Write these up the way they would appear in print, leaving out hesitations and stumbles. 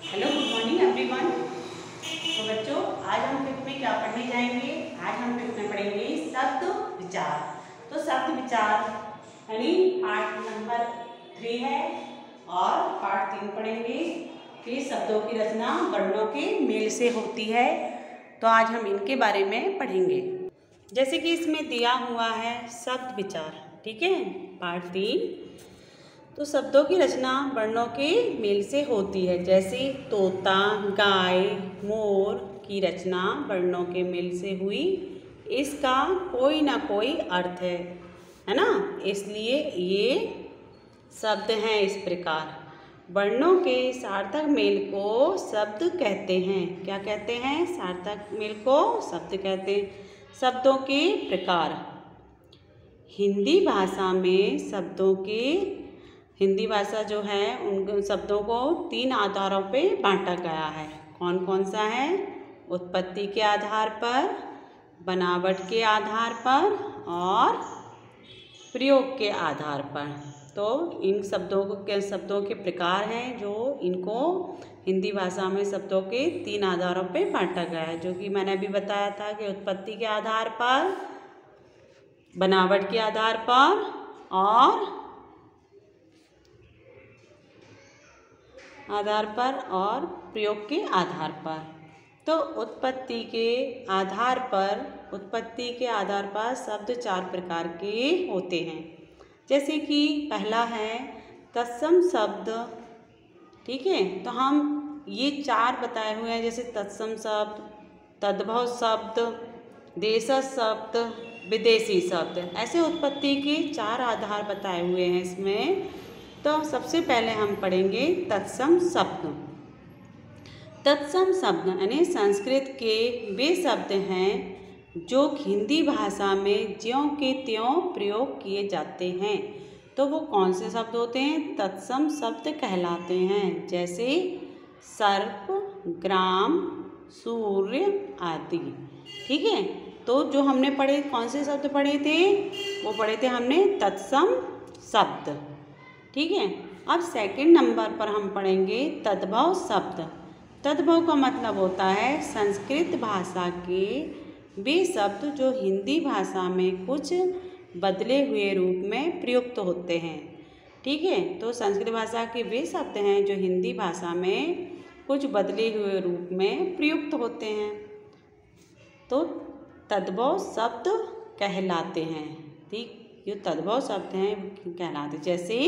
Hello, good morning everyone. तो बच्चों, आज हम फिफ्थ में क्या पढ़ने जाएंगे? आज हम फिफ्थ में पढ़ेंगे शब्द विचार। तो शब्द विचार यानी पार्ट नंबर 3 है और पार्ट 3 पढ़ेंगे कि शब्दों की रचना वर्णों के मेल से होती है। तो आज हम इनके बारे में पढ़ेंगे। जैसे कि इसमें दिया हुआ है शब्द विचार, ठीक है, पार्ट 3। तो शब्दों की रचना वर्णों के मेल से होती है। जैसे तोता, गाय, मोर की रचना वर्णों के मेल से हुई, इसका कोई ना कोई अर्थ है ना। इसलिए ये शब्द हैं इस प्रकार। वर्णों के सार्थक मेल को शब्द कहते हैं। क्या कहते हैं? सार्थक मेल को शब्द कहते हैं। शब्दों के प्रकार। हिंदी भाषा में शब्दों के हिंदी भाषा जो है उन शब्दों को 3 आधारों पे बांटा गया है। कौन कौन सा है? उत्पत्ति के आधार पर, बनावट के आधार पर और प्रयोग के आधार पर। तो इन शब्दों के प्रकार हैं जो इनको हिंदी भाषा में शब्दों के 3 आधारों पे बांटा गया है, जो कि मैंने अभी बताया था कि उत्पत्ति के आधार पर, बनावट के आधार पर और प्रयोग के आधार पर। तो उत्पत्ति के आधार पर शब्द 4 प्रकार के होते हैं। जैसे कि पहला है तत्सम शब्द, ठीक है। तो हम ये 4 बताए हुए हैं, जैसे तत्सम शब्द, तद्भव शब्द, देशज शब्द, विदेशी शब्द। ऐसे उत्पत्ति के 4 आधार बताए हुए हैं इसमें। तो सबसे पहले हम पढ़ेंगे तत्सम शब्द। तत्सम शब्द यानी संस्कृत के वे शब्द हैं जो हिंदी भाषा में ज्यों के त्यों प्रयोग किए जाते हैं। तो वो कौन से शब्द होते हैं? तत्सम शब्द कहलाते हैं। जैसे सर्प, ग्राम, सूर्य आदि, ठीक है। तो जो हमने पढ़े, कौन से शब्द पढ़े थे? वो पढ़े थे हमने तत्सम शब्द, ठीक है। अब सेकंड नंबर पर हम पढ़ेंगे तद्भव शब्द। तद्भव का मतलब होता है संस्कृत भाषा के वे शब्द जो हिंदी भाषा में कुछ बदले हुए रूप में प्रयुक्त होते हैं, ठीक है। तो संस्कृत भाषा के वे शब्द हैं जो हिंदी भाषा में कुछ बदले हुए रूप में प्रयुक्त होते हैं, तो तद्भव शब्द कहलाते हैं, ठीक। जो तद्भव शब्द हैं कहलाते। जैसे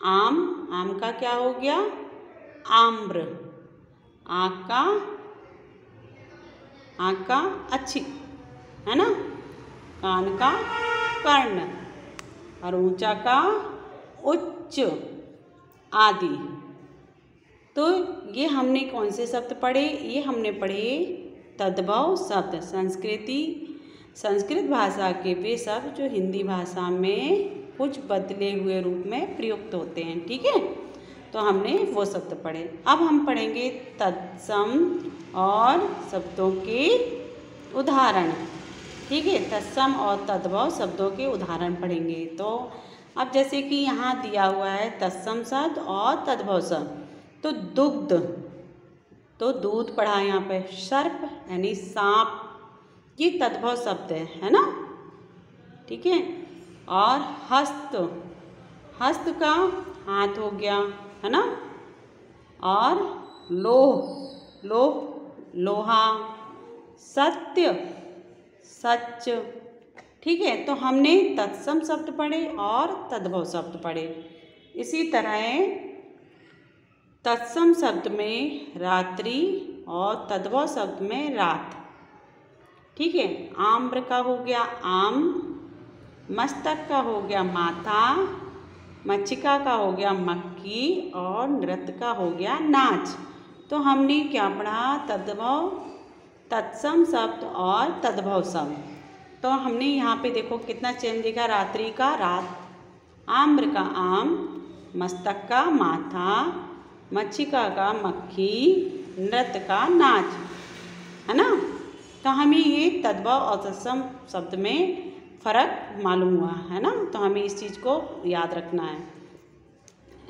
आम, आम का क्या हो गया? आम्र। आँख का अच्छी, है ना। कान का कर्ण और ऊंचा का उच्च आदि। तो ये हमने कौन से शब्द पढ़े? ये हमने पढ़े तद्भव शब्द। संस्कृत भाषा के वे शब्द जो हिंदी भाषा में कुछ बदले हुए रूप में प्रयुक्त होते हैं, ठीक है। तो हमने वो शब्द पढ़े। अब हम पढ़ेंगे तत्सम और शब्दों के उदाहरण, ठीक है। तत्सम और तद्भव शब्दों के उदाहरण पढ़ेंगे। तो अब जैसे कि यहाँ दिया हुआ है तत्सम शब्द और तद्भव शब्द। तो दुग्ध, तो दूध पढ़ा यहाँ पे। सर्प यानी सांप, ये तद्भव शब्द है ना, ठीक है। और हस्त, हस्त का हाथ हो गया, है ना। और लोह, लोहा। सत्य, सच, ठीक है। तो हमने तत्सम शब्द पढ़े और तद्भव शब्द पढ़े। इसी तरह तत्सम शब्द में रात्रि और तद्भव शब्द में रात, ठीक है। आम्र का हो गया आम, मस्तक का हो गया माथा, मच्छिका का हो गया मक्खी और नृत्य का हो गया नाच। तो हमने क्या पढ़ा? तत्सम शब्द और तद्भव शब्द। तो हमने यहाँ पे देखो कितना चेंज दिखा। रात्रि का रात, आम्र का आम, मस्तक का माथा, मच्छिका का मक्खी, नृत्य का नाच, है ना। तो हमें ये तद्भव और तत्सम शब्द में फ़र्क मालूम हुआ, है ना। तो हमें इस चीज़ को याद रखना है।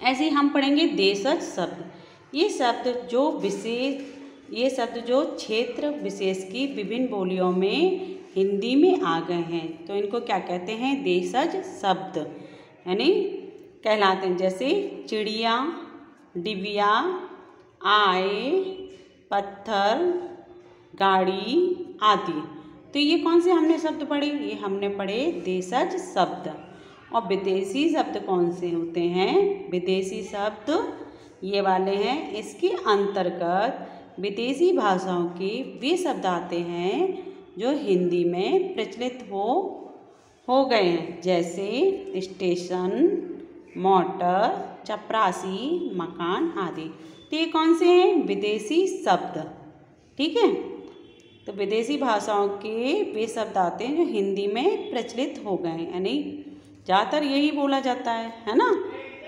ऐसे ही हम पढ़ेंगे देशज शब्द। ये शब्द जो क्षेत्र विशेष की विभिन्न बोलियों में हिंदी में आ गए हैं, तो इनको क्या कहते हैं? देशज शब्द यानी कहलाते हैं। जैसे चिड़िया, डिबिया, आए, पत्थर, गाड़ी आदि। तो ये कौन से हमने शब्द पढ़े? ये हमने पढ़े देशज शब्द। और विदेशी शब्द कौन से होते हैं? विदेशी शब्द ये वाले हैं। इसके अंतर्गत विदेशी भाषाओं के वे शब्द आते हैं जो हिंदी में प्रचलित हो गए हैं। जैसे स्टेशन, मोटर, चपरासी, मकान आदि। तो ये कौन से हैं? विदेशी शब्द। ठीक है, तो विदेशी भाषाओं के वे शब्द आते हैं जो हिंदी में प्रचलित हो गए हैं, यानी ज़्यादातर यही बोला जाता है ना।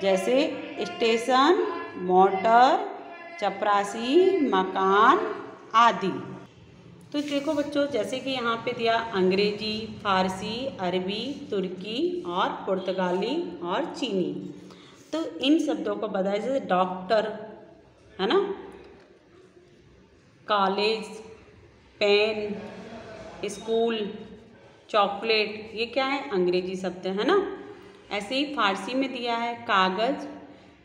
जैसे स्टेशन, मोटर, चपरासी, मकान आदि। तो देखो बच्चों, जैसे कि यहाँ पे दिया अंग्रेजी, फारसी, अरबी, तुर्की और पुर्तगाली और चीनी। तो इन शब्दों को बताया, जैसे डॉक्टर है ना, कॉलेज, पेन, स्कूल, चॉकलेट, ये क्या है? अंग्रेजी शब्द है ना। ऐसे ही फारसी में दिया है कागज़,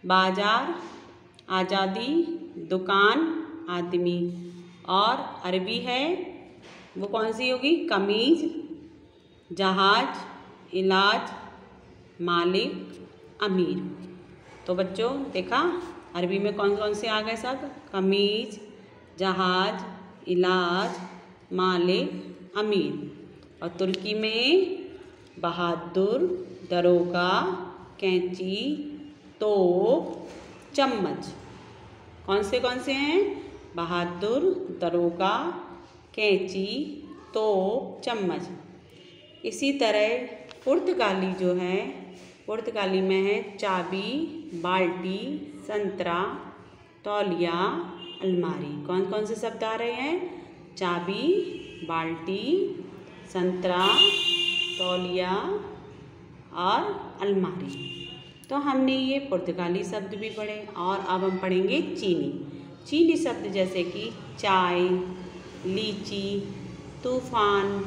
बाजार, आज़ादी, दुकान, आदमी। और अरबी है, वो कौन सी होगी? कमीज, जहाज, इलाज, मालिक, अमीर। तो बच्चों देखा अरबी में कौन कौन से आ गए शब्द? कमीज, जहाज, इलाज, मालिक, अमीर। और तुर्की में बहादुर, दरोगा, कैंची, तोप, चम्मच। कौन से हैं? बहादुर, दरोगा, कैंची, तोप, चम्मच। इसी तरह पुर्तगाली जो है, पुर्तगाली में है चाबी, बाल्टी, संतरा, तौलिया, अलमारी। कौन से शब्द आ रहे हैं? चाबी, बाल्टी, संतरा, तौलिया और अलमारी। तो हमने ये पुर्तगाली शब्द भी पढ़े। और अब हम पढ़ेंगे चीनी। चीनी शब्द जैसे कि चाय, लीची, तूफान,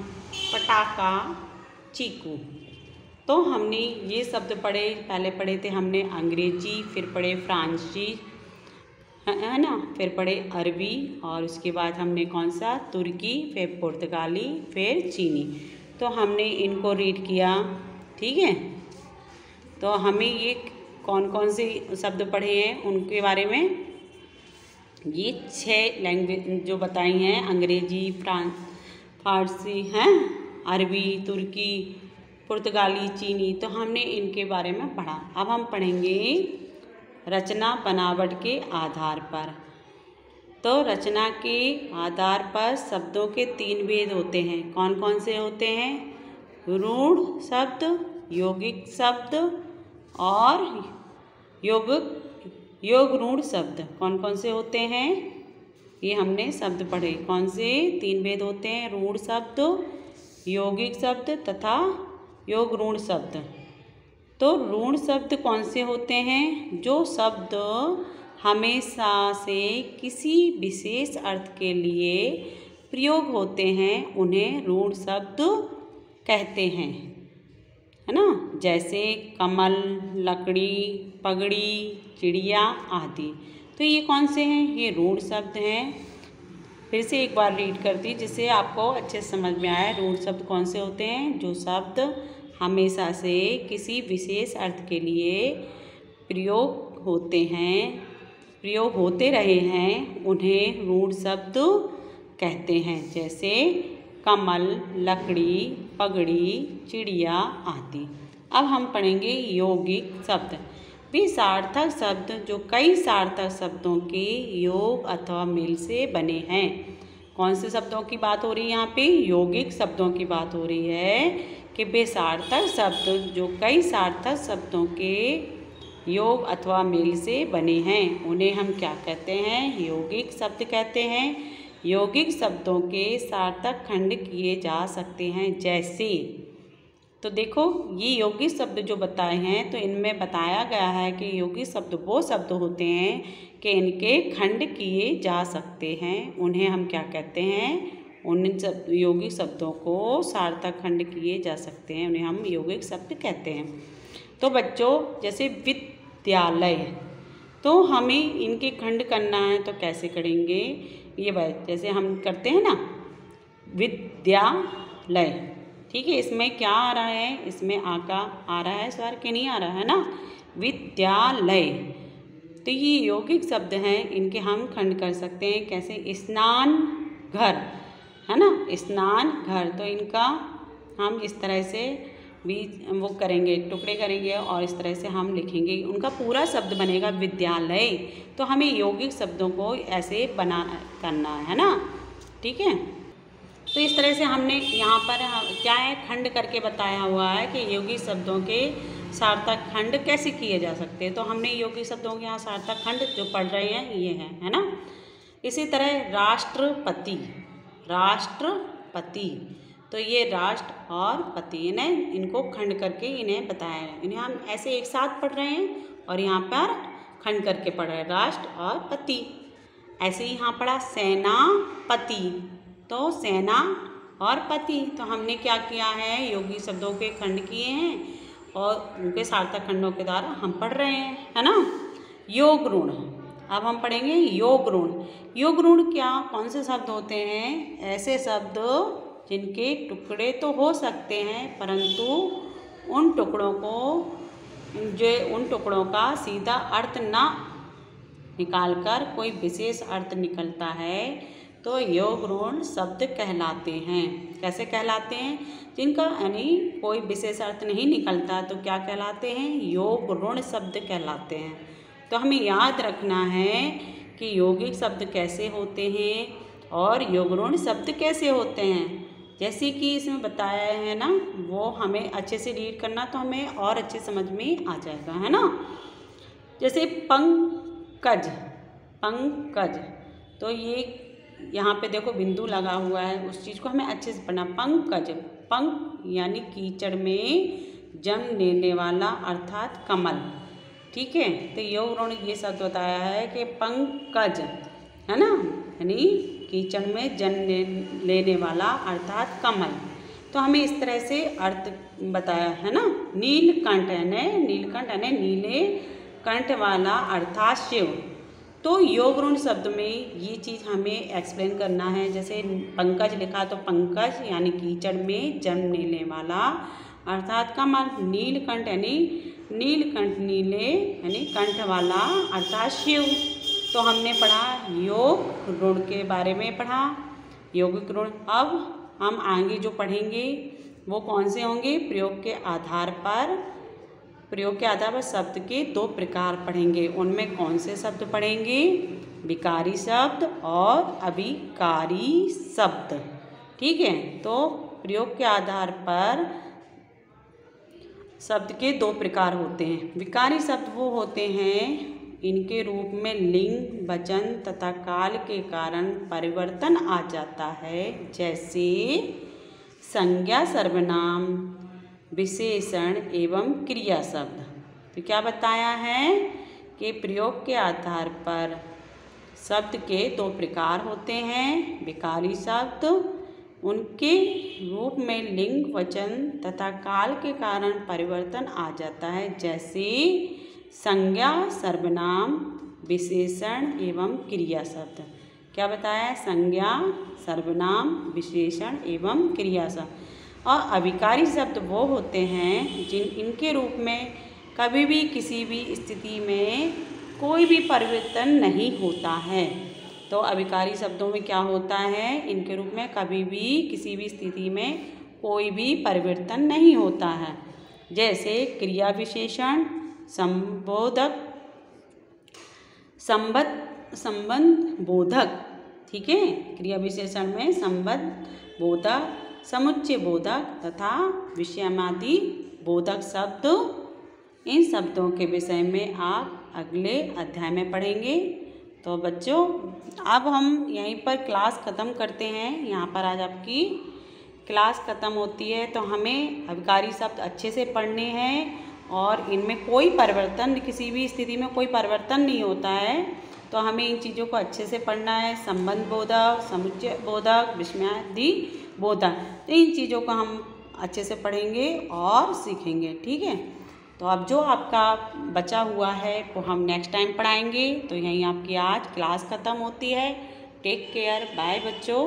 पटाखा, चीकू। तो हमने ये शब्द पढ़े। पहले पढ़े थे हमने अंग्रेजी, फिर पढ़े फ्रांसीसी, है ना, फिर पढ़े अरबी, और उसके बाद हमने कौन सा? तुर्की, फिर पुर्तगाली, फिर चीनी। तो हमने इनको रीड किया। ठीक है, तो हमें ये कौन से शब्द पढ़े हैं उनके बारे में ये 6 लैंग्वेज जो बताई हैं, अंग्रेजी, फारसी हैं, अरबी, तुर्की, पुर्तगाली, चीनी। तो हमने इनके बारे में पढ़ा। अब हम पढ़ेंगे रचना बनावट के आधार पर। तो रचना के आधार पर शब्दों के 3 भेद होते हैं। कौन से होते हैं? रूढ़ शब्द, यौगिक शब्द और योग रूढ़ शब्द। कौन से होते हैं? ये हमने शब्द पढ़े। कौन से 3 भेद होते हैं? रूढ़ शब्द, यौगिक शब्द तथा योग रूढ़ शब्द। तो रूढ़ शब्द कौन से होते हैं? जो शब्द हमेशा से किसी विशेष अर्थ के लिए प्रयोग होते हैं उन्हें रूढ़ शब्द कहते हैं, है ना। जैसे कमल, लकड़ी, पगड़ी, चिड़िया आदि। तो ये कौन से हैं? ये रूढ़ शब्द हैं। फिर से एक बार रीड करती जिससे आपको अच्छे से समझ में आए। रूढ़ शब्द कौन से होते हैं? जो शब्द हमेशा से किसी विशेष अर्थ के लिए प्रयोग होते रहे हैं उन्हें रूढ़ शब्द कहते हैं। जैसे कमल, लकड़ी, पगड़ी, चिड़िया आदि। अब हम पढ़ेंगे यौगिक शब्द। वे सार्थक शब्द जो कई सार्थक शब्दों के योग अथवा मेल से बने हैं। कौन से शब्दों की बात हो रही है यहाँ पे? यौगिक शब्दों की बात हो रही है कि वे सार्थक शब्द जो कई सार्थक शब्दों के योग अथवा मेल से बने हैं उन्हें हम क्या कहते हैं? यौगिक शब्द कहते हैं। यौगिक शब्दों के सार्थक खंड किए जा सकते हैं। जैसे तो देखो ये यौगिक शब्द जो बताए हैं तो इनमें बताया गया है कि यौगिक शब्द वो शब्द होते हैं कि इनके खंड किए जा सकते हैं। उन्हें हम क्या कहते हैं? उन यौगिक शब्दों को सार्थक खंड किए जा सकते हैं, उन्हें हम यौगिक शब्द कहते हैं। तो बच्चों जैसे विद्यालय, तो हमें इनके खंड करना है तो कैसे करेंगे? ये बात जैसे हम करते हैं ना, विद्यालय, ठीक है। इसमें क्या आ रहा है? इसमें आका आ रहा है स्वर के नहीं आ रहा है ना, विद्यालय। तो ये यौगिक शब्द हैं, इनके हम खंड कर सकते हैं कैसे? स्नान घर, है ना, स्नान घर। तो इनका हम इस तरह से भी वो करेंगे, टुकड़े करेंगे और इस तरह से हम लिखेंगे, उनका पूरा शब्द बनेगा विद्यालय। तो हमें यौगिक शब्दों को ऐसे बना करना है ना, ठीक है। तो इस तरह से हमने यहाँ पर क्या है, खंड करके बताया हुआ है कि यौगिक शब्दों के सार्थक खंड कैसे किए जा सकते हैं। तो हमने यौगिक शब्दों के यहाँ सार्थक खंड जो पढ़ रहे हैं ये है ना। इसी तरह राष्ट्रपति, राष्ट्रपति, तो ये राष्ट्र और पति, इन्हें इनको खंड करके इन्हें बताया है। इन्हें हम ऐसे एक साथ पढ़ रहे हैं और यहाँ पर खंड करके पढ़ रहे हैं, राष्ट्र और पति। ऐसे ही यहाँ पढ़ा सेनापति, तो सेना और पति। तो हमने क्या किया है, यौगिक शब्दों के खंड किए हैं और उनके सार्थक खंडों के द्वारा हम पढ़ रहे हैं, है ना। योग ऋण, अब हम पढ़ेंगे योग ऋण। योग ऋण क्या, कौन से शब्द होते हैं? ऐसे शब्द जिनके टुकड़े तो हो सकते हैं परंतु उन टुकड़ों का सीधा अर्थ ना निकालकर कोई विशेष अर्थ निकलता है तो योग ऋण शब्द कहलाते हैं। कैसे कहलाते हैं? जिनका यानी कोई विशेष अर्थ नहीं निकलता तो क्या कहलाते हैं? योग ऋण शब्द कहलाते हैं। तो हमें याद रखना है कि यौगिक शब्द कैसे होते हैं और योग ऋण शब्द कैसे होते हैं। जैसे कि इसमें बताया है ना, वो हमें अच्छे से रीड करना तो हमें और अच्छे समझ में आ जाएगा, है ना। जैसे पंकज, पंकज, तो ये यहाँ पे देखो बिंदु लगा हुआ है, उस चीज़ को हमें अच्छे से पढ़ना। पंकज, पंक यानी कीचड़ में जन्म लेने वाला अर्थात कमल, ठीक है। तो योग ऋण ये शब्द बताया है कि पंकज, है ना, यानी कीचड़ में जन्म लेने वाला अर्थात कमल। तो हमें इस तरह से अर्थ बताया है ना। नीलकंठ यानी नीले कंठ वाला अर्थात शिव। तो योग ऋण शब्द में ये चीज़ हमें एक्सप्लेन करना है। जैसे पंकज लिखा तो पंकज यानी कीचड़ में जन्म लेने वाला अर्थात कमल। नीलकंठ यानी नीलकंठ, नीले यानी कंठ वाला अर्थात शिव। तो हमने पढ़ा योग ऋण के बारे में पढ़ा, यौगिक ऋण। अब हम आगे जो पढ़ेंगे वो कौन से होंगे? प्रयोग के आधार पर शब्द के 2 प्रकार पढ़ेंगे। उनमें कौन से शब्द पढ़ेंगे? विकारी शब्द और अविकारी शब्द, ठीक है। तो प्रयोग के आधार पर शब्द के 2 प्रकार होते हैं। विकारी शब्द वो होते हैं इनके रूप में लिंग, वचन तथा काल के कारण परिवर्तन आ जाता है, जैसे संज्ञा, सर्वनाम, विशेषण एवं क्रिया शब्द। तो क्या बताया है कि प्रयोग के आधार पर शब्द के 2 प्रकार होते हैं। विकारी शब्द, उनके रूप में लिंग, वचन तथा काल के कारण परिवर्तन आ जाता है, जैसे संज्ञा, सर्वनाम, विशेषण एवं क्रिया शब्द। क्या बताया है? संज्ञा, सर्वनाम, विशेषण एवं क्रिया शब्द। और अविकारी शब्द वो होते हैं इनके रूप में कभी भी किसी भी स्थिति में कोई भी परिवर्तन नहीं होता है। तो अविकारी शब्दों में क्या होता है? इनके रूप में कभी भी किसी भी स्थिति में कोई भी परिवर्तन नहीं होता है, जैसे क्रिया विशेषण, संबोधक, संबंध बोधक, ठीक है। क्रिया विशेषण में संबंध बोधक, समुच्चय बोधक तथा विषयमादि बोधक शब्द। इन शब्दों के विषय में आप अगले अध्याय में पढ़ेंगे। तो बच्चों अब हम यहीं पर क्लास ख़त्म करते हैं। यहाँ पर आज आपकी क्लास ख़त्म होती है तो हमें अभिकारी शब्द अच्छे से पढ़ने हैं और इनमें कोई परिवर्तन, किसी भी स्थिति में कोई परिवर्तन नहीं होता है। तो हमें इन चीज़ों को अच्छे से पढ़ना है। संबंध बोधक, समुच्चय बोधक, विस्मयादि बोधक, तो इन चीज़ों को हम अच्छे से पढ़ेंगे और सीखेंगे। ठीक है, तो अब जो आपका बचा हुआ है वो हम नेक्स्ट टाइम पढ़ाएंगे। तो यहीं आपकी आज क्लास ख़त्म होती है। टेक केयर, बाय बच्चों।